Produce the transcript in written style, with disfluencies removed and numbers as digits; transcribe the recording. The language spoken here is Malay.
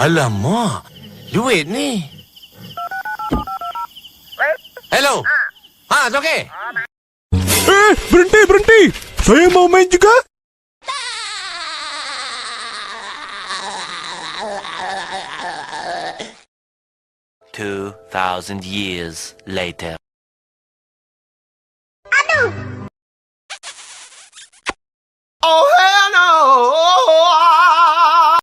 Alamak, duit ni. Hello. Ha, it's okay. Berhenti. Saya mau main juga. $2,000 years later.